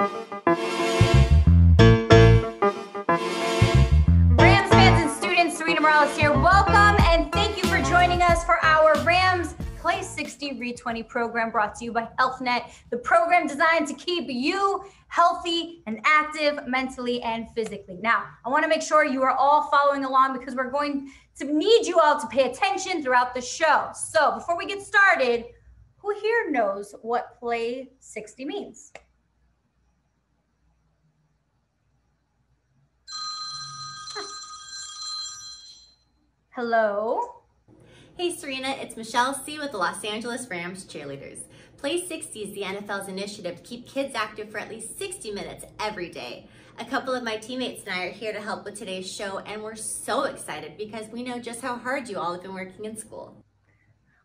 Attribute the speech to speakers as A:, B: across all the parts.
A: Rams fans and students, Sarina Morales here. Welcome and thank you for joining us for our Rams Play 60 Read 20 program brought to you by HealthNet, the program designed to keep you healthy and active mentally and physically. Now, I want to make sure you are all following along because we're going to need you all to pay attention throughout the show. So before we get started, who here knows what Play 60 means? Hello?
B: Hey Sarina, it's Michelle C. with the Los Angeles Rams Cheerleaders. Play 60 is the NFL's initiative to keep kids active for at least 60 minutes every day. A couple of my teammates and I are here to help with today's show, and we're so excited because we know just how hard you all have been working in school.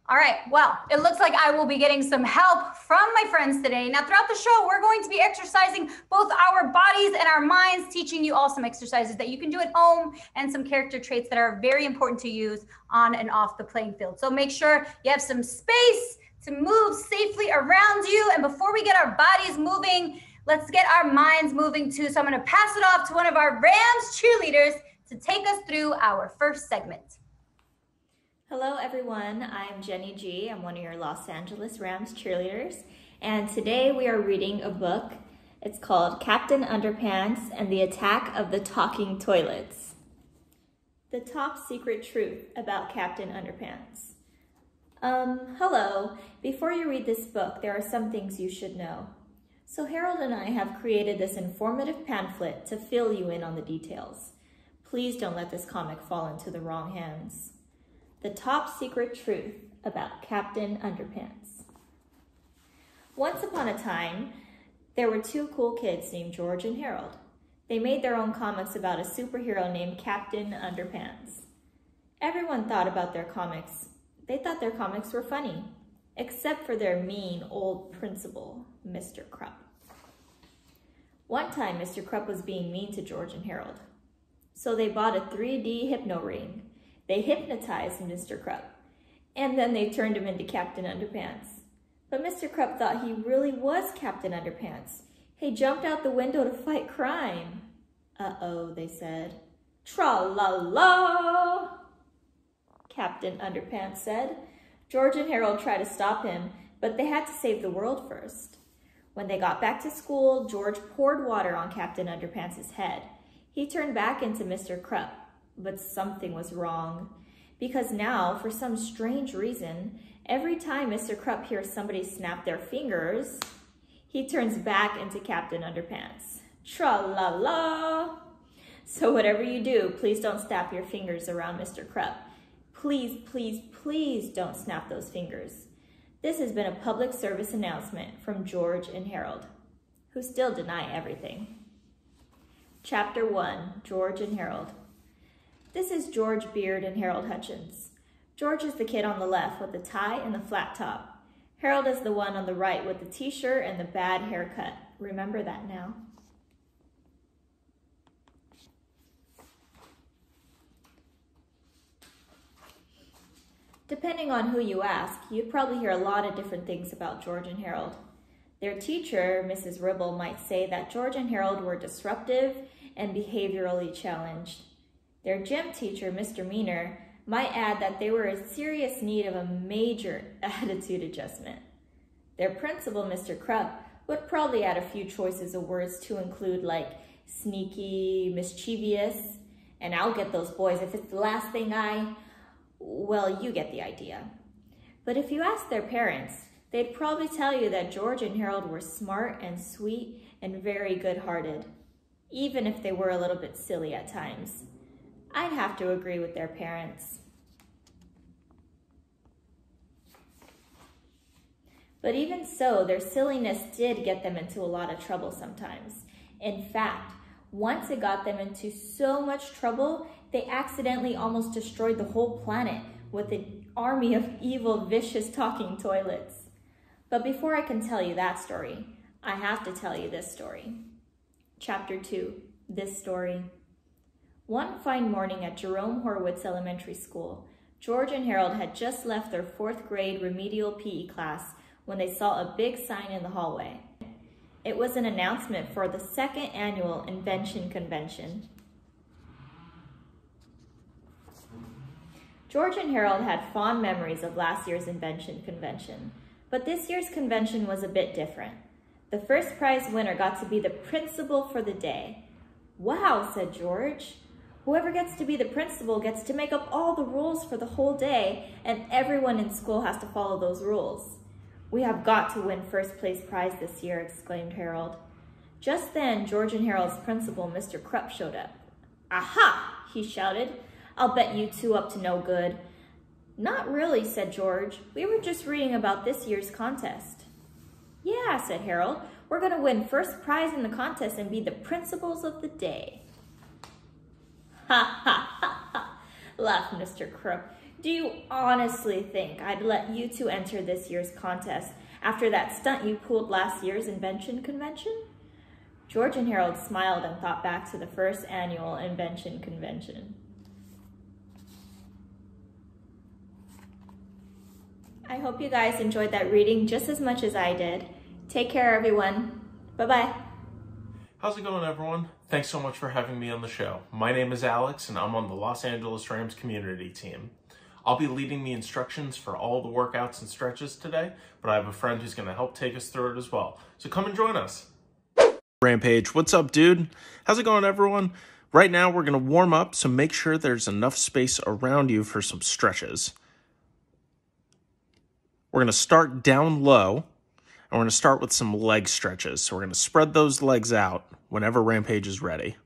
A: All right, well, it looks like I will be getting some help from my friends today. Now, throughout the show, we're going to be exercising both our bodies and our minds, teaching you all some exercises that you can do at home and some character traits that are very important to use on and off the playing field. So make sure you have some space to move safely around you. And before we get our bodies moving, let's get our minds moving too. So I'm going to pass it off to one of our Rams cheerleaders to take us through our first segment.
C: Hello everyone, I'm Jenny G. I'm one of your Los Angeles Rams cheerleaders, and today we are reading a book. It's called Captain Underpants and the Attack of the Talking Toilets. The top secret truth about Captain Underpants. Hello. Before you read this book, there are some things you should know. So Harold and I have created this informative pamphlet to fill you in on the details. Please don't let this comic fall into the wrong hands. The top secret truth about Captain Underpants. Once upon a time, there were two cool kids named George and Harold. They made their own comics about a superhero named Captain Underpants. Everyone thought about their comics. They thought their comics were funny, except for their mean old principal, Mr. Krupp. One time, Mr. Krupp was being mean to George and Harold. So they bought a 3D hypno ring. They hypnotized Mr. Krupp, and then they turned him into Captain Underpants. But Mr. Krupp thought he really was Captain Underpants. He jumped out the window to fight crime. Uh-oh, they said. Tra-la-la, Captain Underpants said. George and Harold tried to stop him, but they had to save the world first. When they got back to school, George poured water on Captain Underpants' head. He turned back into Mr. Krupp. But something was wrong, because now, for some strange reason, every time Mr. Krupp hears somebody snap their fingers, he turns back into Captain Underpants. Tra-la-la! So whatever you do, please don't snap your fingers around Mr. Krupp. Please, please, please don't snap those fingers. This has been a public service announcement from George and Harold, who still deny everything. Chapter 1, George and Harold. This is George Beard and Harold Hutchins. George is the kid on the left with the tie and the flat top. Harold is the one on the right with the t-shirt and the bad haircut. Remember that now. Depending on who you ask, you'd probably hear a lot of different things about George and Harold. Their teacher, Mrs. Ribble, might say that George and Harold were disruptive and behaviorally challenged. Their gym teacher, Mr. Meaner, might add that they were in serious need of a major attitude adjustment. Their principal, Mr. Krupp, would probably add a few choices of words to include like sneaky, mischievous, and I'll get those boys if it's the last thing well, you get the idea. But if you ask their parents, they'd probably tell you that George and Harold were smart and sweet and very good-hearted, even if they were a little bit silly at times. I'd have to agree with their parents. But even so, their silliness did get them into a lot of trouble sometimes. In fact, once it got them into so much trouble, they accidentally almost destroyed the whole planet with an army of evil, vicious talking toilets. But before I can tell you that story, I have to tell you this story. Chapter 2, This Story. One fine morning at Jerome Horwitz Elementary School, George and Harold had just left their 4th grade remedial PE class when they saw a big sign in the hallway. It was an announcement for the second annual Invention Convention. George and Harold had fond memories of last year's Invention Convention, but this year's convention was a bit different. The first prize winner got to be the principal for the day. "Wow," said George. "Whoever gets to be the principal gets to make up all the rules for the whole day, and everyone in school has to follow those rules." "We have got to win first place prize this year," exclaimed Harold. Just then, George and Harold's principal, Mr. Krupp, showed up. "Aha!" he shouted. "I'll bet you two up to no good." "Not really," said George. "We were just reading about this year's contest." "Yeah," said Harold. "We're going to win first prize in the contest and be the principals of the day." "Ha ha ha ha," laughed Mr. Krupp. "Do you honestly think I'd let you two enter this year's contest after that stunt you pulled last year's Invention Convention?" George and Harold smiled and thought back to the first annual Invention Convention. I hope you guys enjoyed that reading just as much as I did. Take care, everyone. Bye-bye.
D: How's it going, everyone? Thanks so much for having me on the show. My name is Alex, and I'm on the Los Angeles Rams community team. I'll be leading the instructions for all the workouts and stretches today, but I have a friend who's going to help take us through it as well. So come and join us. Rampage, what's up, dude? How's it going, everyone? Right now, we're going to warm up, so make sure there's enough space around you for some stretches. We're going to start down low, and we're going to start with some leg stretches. So we're going to spread those legs out whenever Rampage is ready.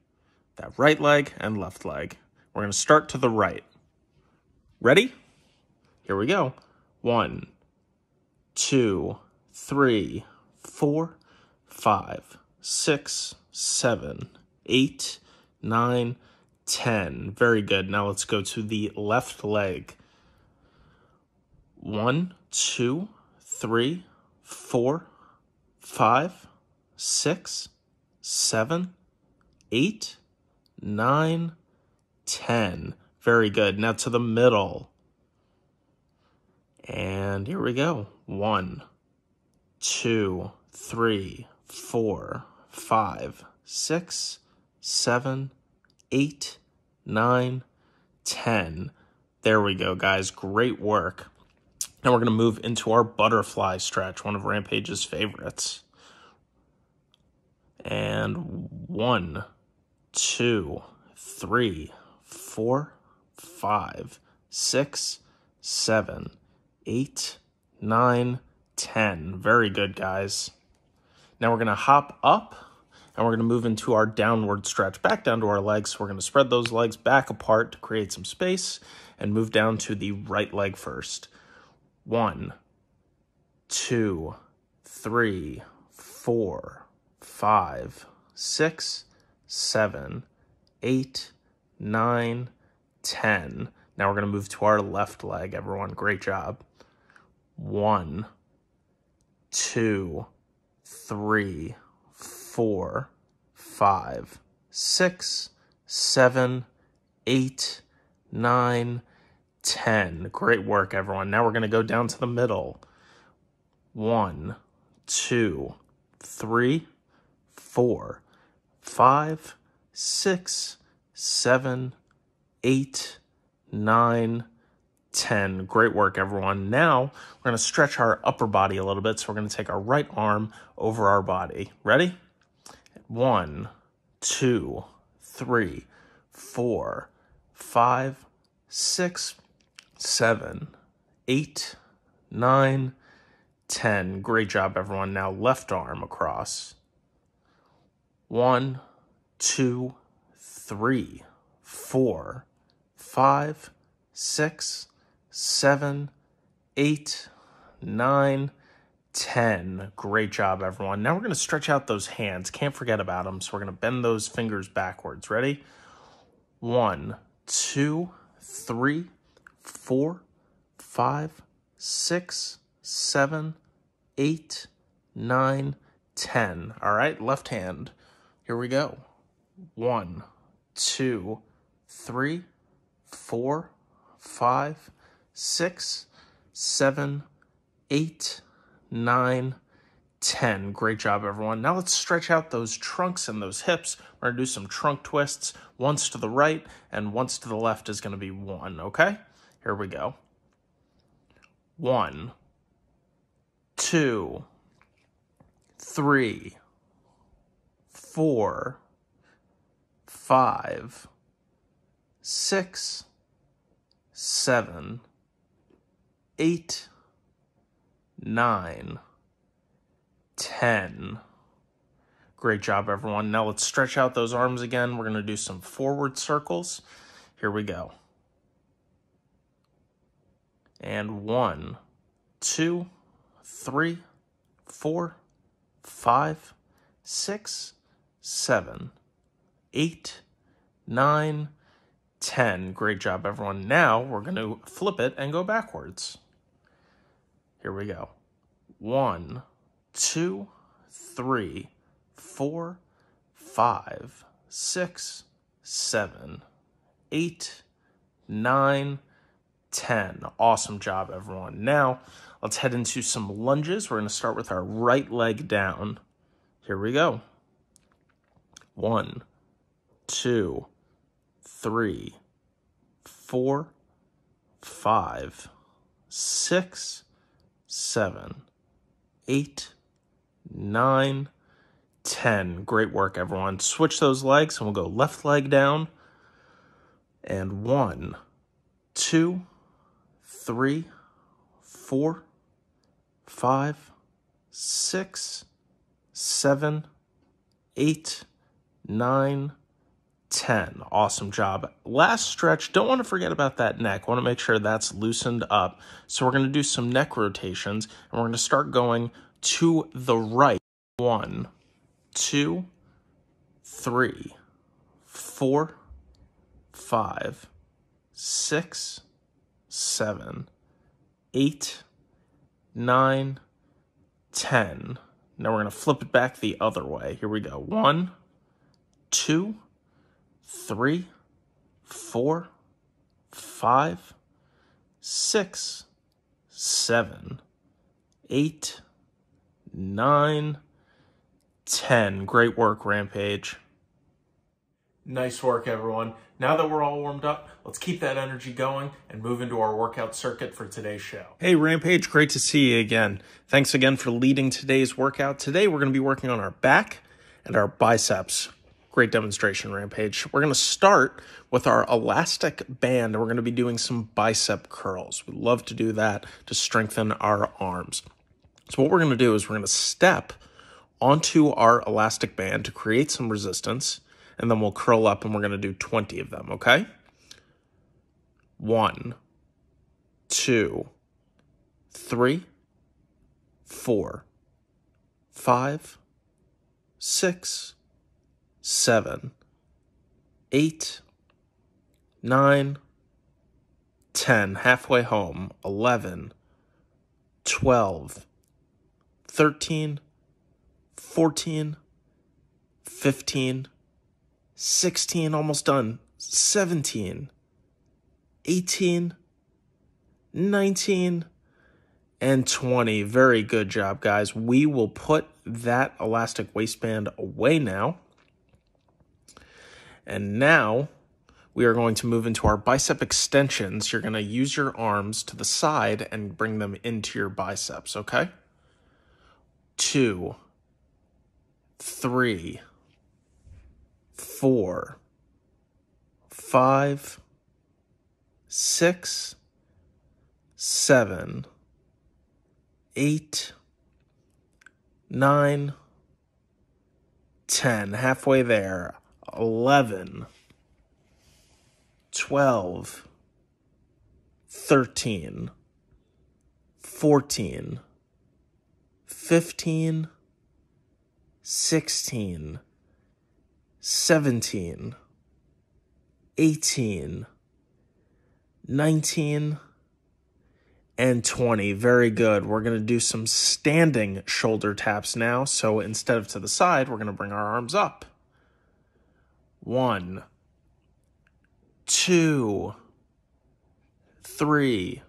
D: That right leg and left leg. We're going to start to the right. Ready? Here we go. 1, 2, 3, 4, 5, 6, 7, 8, 9, 10. Very good. Now let's go to the left leg. 1, 2, 3, 4, 5, 6, 7, 8, 9, 10. Very good. Now to the middle. And here we go. 1, 2, 3, 4, 5, 6, 7, 8, 9, 10. There we go, guys. Great work. Now we're going to move into our butterfly stretch, one of Rampage's favorites. And 1, 2, 3, 4, 5, 6, 7, 8, 9, 10. Very good, guys. Now we're going to hop up, and we're going to move into our downward stretch, back down to our legs. So we're going to spread those legs back apart to create some space and move down to the right leg first. 1, 2, 3, 4, 5, 6, 7, 8, 9, 10. Now we're going to move to our left leg, everyone. Great job. 1, 2, 3, 4, 5, 6, 7, 8, 9, 10. Great work, everyone. Now we're going to go down to the middle. 1, 2, 3, 4, 5, 6, 7, 8, 9, 10. Great work, everyone. Now we're going to stretch our upper body a little bit. So we're going to take our right arm over our body. Ready? 1, 2, 3, 4, 5, 6, 7, 8, 9, 10. Great job, everyone. Now left arm across. 1, 2, 3, 4, 5, 6, 7, 8, 9, 10. Great job, everyone. Now we're going to stretch out those hands. Can't forget about them. So we're going to bend those fingers backwards. Ready? 1, 2, 3, 4, 5, 6, 7, 8, 9, 10. All right, left hand. Here we go. 1, 2, 3, 4, 5, 6, 7, 8, 9, 10. Great job, everyone. Now let's stretch out those trunks and those hips. We're going to do some trunk twists. Once to the right and once to the left is going to be 1, okay? Here we go. 1, 2, 3, 4, 5, 6, 7, 8, 9, 10. Great job, everyone. Now let's stretch out those arms again. We're going to do some forward circles. Here we go. And 1, 2, 3, 4, 5, 6, 7, 8, 9, 10. Great job, everyone. Now we're going to flip it and go backwards. Here we go. 1, 2, 3, 4, 5, 6, 7, 8, 9, 10. Awesome job, everyone. Now, let's head into some lunges. We're going to start with our right leg down. Here we go. 1, 2, 3, 4, 5, 6, 7, 8, 9, 10. Great work, everyone. Switch those legs and we'll go left leg down. And 1, 2, 3, 4, 5, 6, 7, 8, 9, 10. Awesome job. Last stretch, don't want to forget about that neck. Want to make sure that's loosened up. So we're going to do some neck rotations, and we're going to start going to the right. 1, 2, 3, 4, 5, 6, 7, 8, 9, 10. Now we're going to flip it back the other way. Here we go. 1, 2, 3, 4, 5, 6, 7, 8, 9, 10. Great work, Rampage. Nice work, everyone. Now that we're all warmed up, let's keep that energy going and move into our workout circuit for today's show. Hey, Rampage, great to see you again. Thanks again for leading today's workout. Today, we're going to be working on our back and our biceps. Great demonstration, Rampage. We're going to start with our elastic band, and we're going to be doing some bicep curls. We love to do that to strengthen our arms. So what we're going to do is we're going to step onto our elastic band to create some resistance, and then we'll curl up and we're going to do 20 of them, okay? 1, 2, 3, 4, 5, 6, 7, 8, 9, 10. Halfway home. 11, 12, 13, 14, 15, 16, almost done, 17, 18, 19, and 20. Very good job, guys. We will put that elastic waistband away now. And now we are going to move into our bicep extensions. You're going to use your arms to the side and bring them into your biceps, okay? 2, 3, 4, 5, 6, 7, 8, 9, 10. Halfway there. 11, 12, 13, 14, 15, 16, 17, 18, 19, and 20. Very good. We're going to do some standing shoulder taps now. So instead of to the side, we're going to bring our arms up. 1, 2, 3,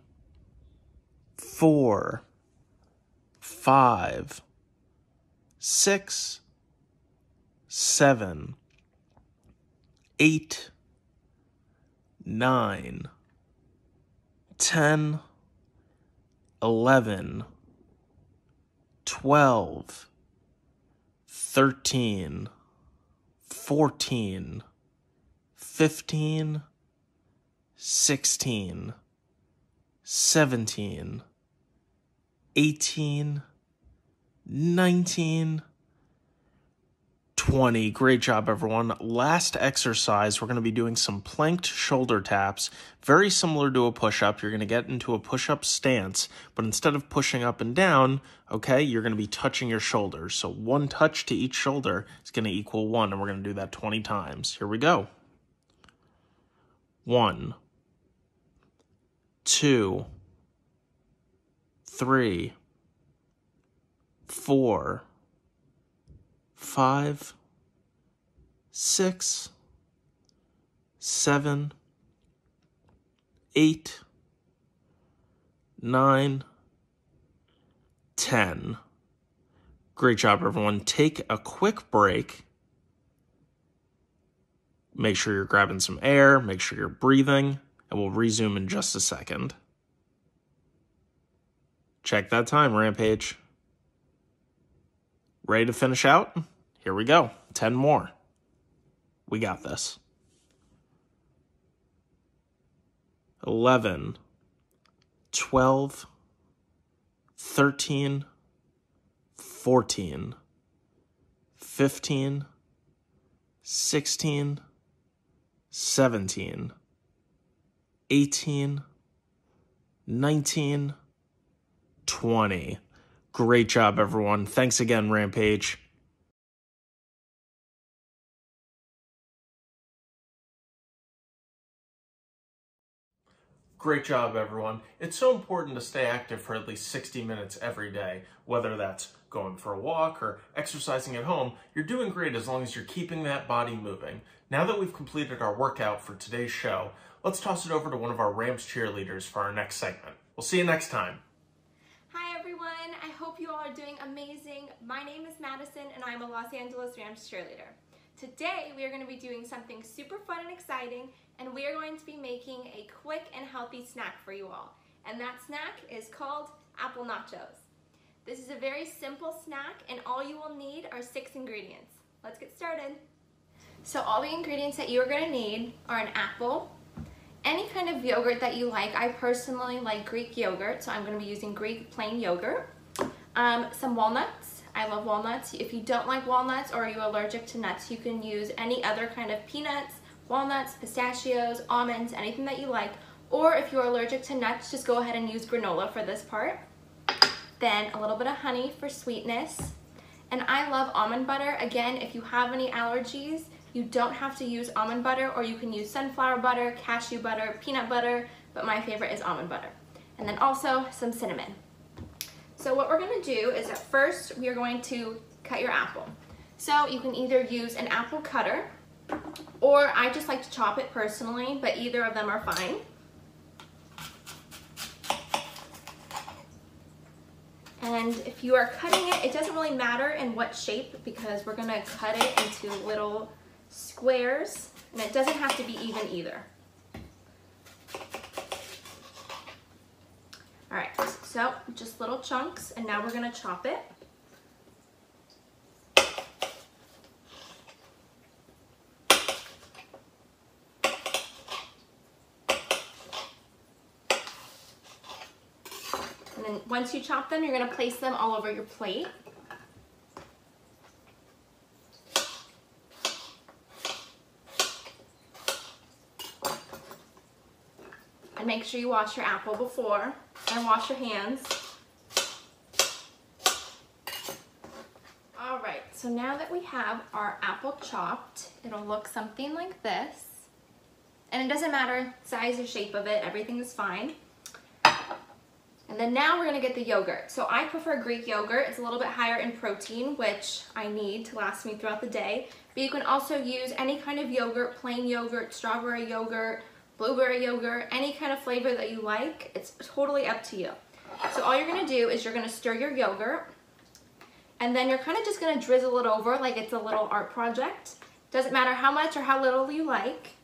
D: 4, 5, 6, 7, 8, 9, 10, 11, 12, 13, 14, 15, 16, 17, 18, 19, 20. Great job, everyone. Last exercise, we're going to be doing some planked shoulder taps. Very similar to a push-up. You're going to get into a push-up stance, but instead of pushing up and down, okay, you're going to be touching your shoulders. So one touch to each shoulder is going to equal 1, and we're going to do that 20 times. Here we go. 1, 2, 3, 4, 5, 6, 7, 8, 9, 10. Great job, everyone. Take a quick break. Make sure you're grabbing some air, make sure you're breathing, and we'll resume in just a second. Check that time, Rampage. Ready to finish out? Here we go. 10 more. We got this. 11, 12, 13, 14, 15, 16, 17, 18, 19, 20. Great job, everyone. Thanks again, Rampage. Great job, everyone. It's so important to stay active for at least 60 minutes every day, whether that's going for a walk or exercising at home. You're doing great as long as you're keeping that body moving. Now that we've completed our workout for today's show, let's toss it over to one of our Rams cheerleaders for our next segment. We'll see you next time.
E: Hi everyone, I hope you all are doing amazing. My name is Madison and I'm a Los Angeles Rams cheerleader. Today we are going to be doing something super fun and exciting, and we are going to be making a quick and healthy snack for you all. And that snack is called apple nachos. This is a very simple snack and all you will need are 6 ingredients. Let's get started. So all the ingredients that you are going to need are an apple, any kind of yogurt that you like. I personally like Greek yogurt, so I'm going to be using Greek plain yogurt. Some walnuts. I love walnuts. If you don't like walnuts or are you allergic to nuts, you can use any other kind of peanuts, walnuts, pistachios, almonds, anything that you like. Or if you're allergic to nuts, just go ahead and use granola for this part. Then a little bit of honey for sweetness. And I love almond butter. Again, if you have any allergies, you don't have to use almond butter, or you can use sunflower butter, cashew butter, peanut butter, but my favorite is almond butter. And then also some cinnamon. So what we're gonna do is at first we are going to cut your apple. So you can either use an apple cutter, or I just like to chop it personally, but either of them are fine. And if you are cutting it, it doesn't really matter in what shape because we're gonna cut it into little squares, and it doesn't have to be even either. All right, so just little chunks, and now we're gonna chop it. And then once you chop them, you're gonna place them all over your plate. And make sure you wash your apple before and wash your hands. All right, so now that we have our apple chopped, it'll look something like this. And it doesn't matter size or shape of it, everything is fine. And then now we're gonna get the yogurt. So I prefer Greek yogurt. It's a little bit higher in protein, which I need to last me throughout the day. But you can also use any kind of yogurt, plain yogurt, strawberry yogurt, blueberry yogurt, any kind of flavor that you like. It's totally up to you. So all you're gonna do is you're gonna stir your yogurt, And then you're kind of just gonna drizzle it over like it's a little art project. Doesn't matter how much or how little you like.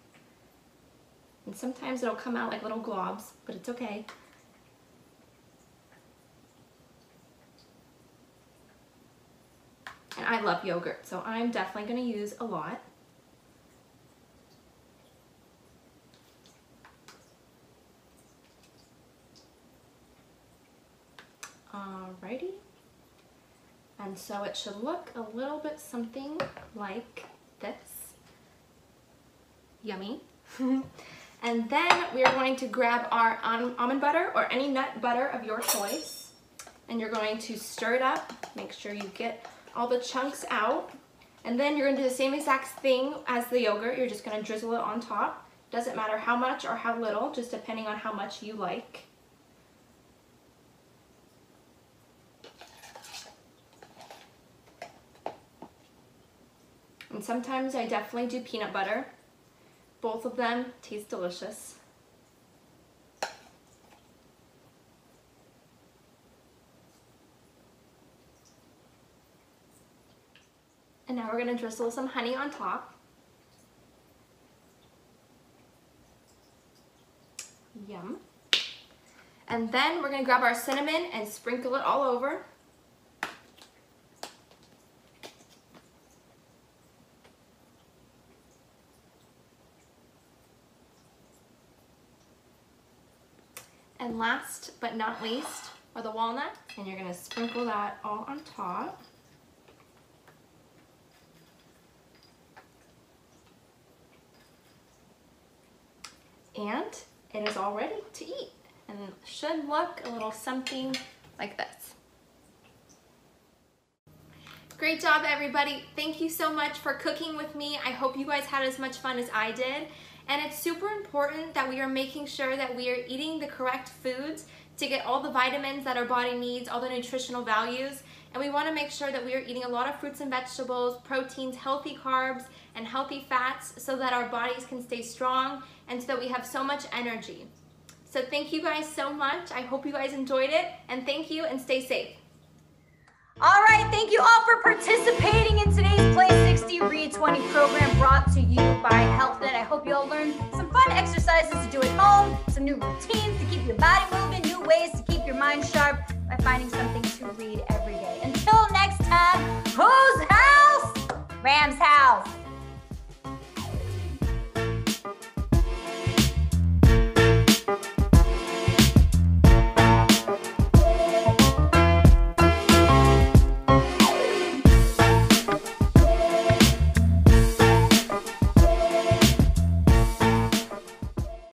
E: And sometimes it'll come out like little globs, but it's okay. And I love yogurt, so I'm definitely gonna use a lot. Alrighty. And so it should look a little bit something like this. Yummy. And then we are going to grab our almond butter or any nut butter of your choice. And you're going to stir it up. Make sure you get all the chunks out. And then you're going to do the same exact thing as the yogurt. You're just going to drizzle it on top. Doesn't matter how much or how little, just depending on how much you like. And sometimes I definitely do peanut butter. Both of them taste delicious. And now we're going to drizzle some honey on top. Yum. And then we're going to grab our cinnamon and sprinkle it all over. And last but not least are the walnuts, and you're going to sprinkle that all on top. And it is all ready to eat, and it should look a little something like this. Great job, everybody. Thank you so much for cooking with me. I hope you guys had as much fun as I did. And it's super important that we are making sure that we are eating the correct foods to get all the vitamins that our body needs, all the nutritional values. And we want to make sure that we are eating a lot of fruits and vegetables, proteins, healthy carbs, and healthy fats so that our bodies can stay strong and so that we have so much energy. So thank you guys so much. I hope you guys enjoyed it, and thank you, and stay safe.
A: All right, thank you all for participating in today's Play 60 Read 20 program brought to you by HealthNet. I hope you all learned some fun exercises to do at home, some new routines to keep your body moving, new ways to keep your mind sharp by finding something to read every day. Until next time, whose house? Ram's house.